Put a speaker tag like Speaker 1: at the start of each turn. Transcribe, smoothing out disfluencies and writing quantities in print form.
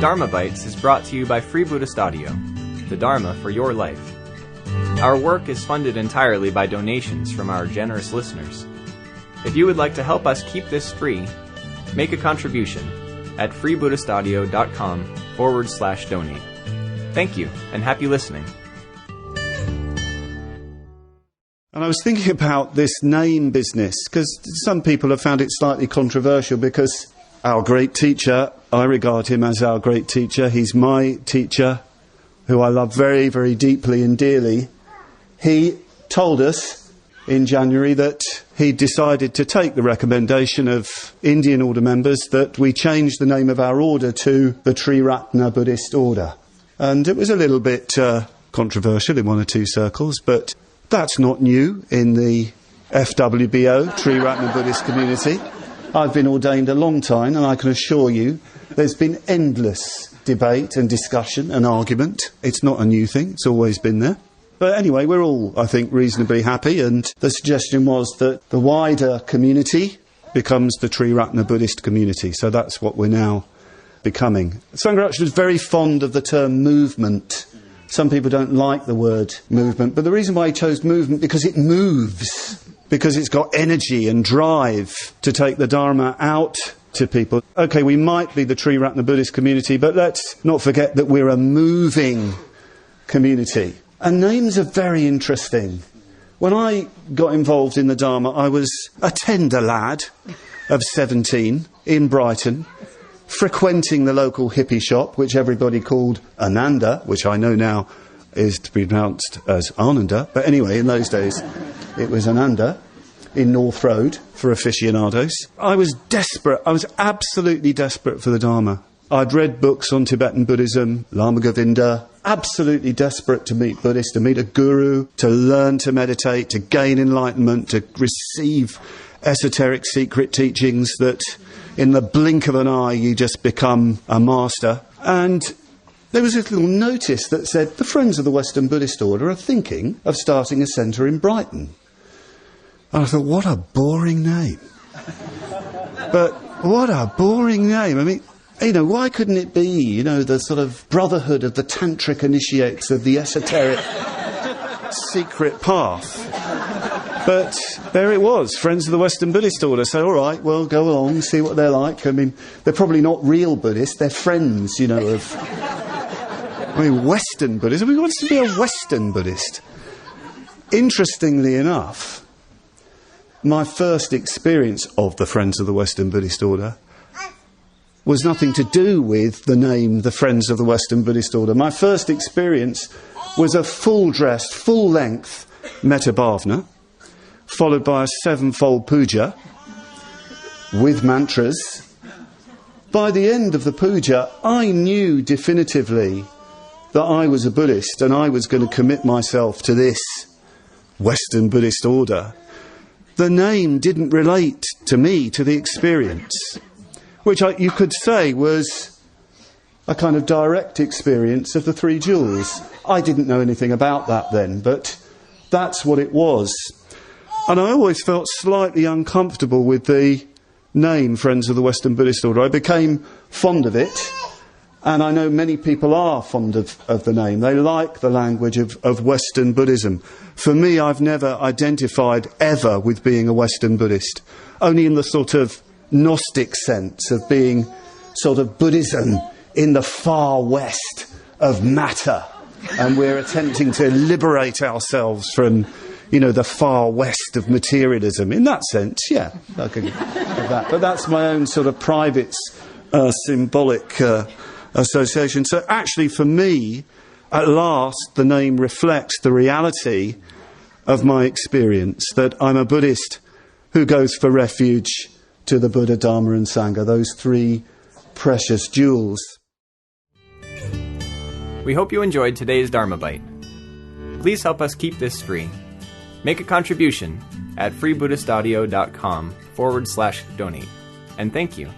Speaker 1: Dharma Bites is brought to you by Free Buddhist Audio, the Dharma for your life. Our work is funded entirely by donations from our generous listeners. If you would like to help us keep this free, make a contribution at freebuddhistaudio.com/donate. Thank you, and happy listening.
Speaker 2: And I was thinking about this name business, because some people have found it slightly controversial, because our great teacher, I regard him as our great teacher, he's my teacher, who I love very, very deeply and dearly. He told us in January that he decided to take the recommendation of Indian order members that we change the name of our order to the Triratna Buddhist Order. And it was a little bit controversial in one or two circles, but that's not new in the FWBO, Triratna Buddhist community. I've been ordained a long time, and I can assure you there's been endless debate and discussion and argument. It's not a new thing, it's always been there. But anyway, we're all, I think, reasonably happy, and the suggestion was that the wider community becomes the Triratna Buddhist community, so that's what we're now becoming. Sangharakshita was very fond of the term movement. Some people don't like the word movement, but the reason why he chose movement, because it moves, because it's got energy and drive to take the Dharma out to people. OK, we might be the Triratna Buddhist community, but let's not forget that we're a moving community. And names are very interesting. When I got involved in the Dharma, I was a tender lad of 17 in Brighton, frequenting the local hippie shop, which everybody called Ananda, which I know now is to be pronounced as Ananda. But anyway, in those days, it was Ananda in North Road for aficionados. I was desperate. I was absolutely desperate for the Dharma. I'd read books on Tibetan Buddhism, Lama Govinda, absolutely desperate to meet Buddhists, to meet a guru, to learn to meditate, to gain enlightenment, to receive esoteric secret teachings that in the blink of an eye you just become a master. And there was a little notice that said, the Friends of the Western Buddhist Order are thinking of starting a centre in Brighton. And I thought, what a boring name. But what a boring name. I mean, you know, why couldn't it be, you know, the sort of brotherhood of the tantric initiates of the esoteric secret path? But there it was, Friends of the Western Buddhist Order. So, all right, well, go along, see what they're like. I mean, they're probably not real Buddhists, they're friends, you know, of... I mean, Western Buddhism. We want to be a Western Buddhist. Interestingly enough, my first experience of the Friends of the Western Buddhist Order was nothing to do with the name, the Friends of the Western Buddhist Order. My first experience was a full-dressed, full-length Metta Bhavana, followed by a 7-fold puja with mantras. By the end of the puja, I knew definitively that I was a Buddhist and I was going to commit myself to this Western Buddhist order. The name didn't relate to me, to the experience, which you could say was a kind of direct experience of the Three Jewels. I didn't know anything about that then, but that's what it was. And I always felt slightly uncomfortable with the name Friends of the Western Buddhist Order. I became fond of it, and I know many people are fond of the name. They like the language of Western Buddhism. For me, I've never identified ever with being a Western Buddhist, only in the sort of Gnostic sense of being sort of Buddhism in the far west of matter, and we're attempting to liberate ourselves from, you know, the far west of materialism. In that sense, yeah, I can have that. But that's my own sort of private symbolic association. So actually, for me, at last, the name reflects the reality of my experience, that I'm a Buddhist who goes for refuge to the Buddha, Dharma and Sangha, those three precious jewels.
Speaker 1: We hope you enjoyed today's Dharma Bite. Please help us keep this free. Make a contribution at freebuddhistaudio.com/donate. And thank you.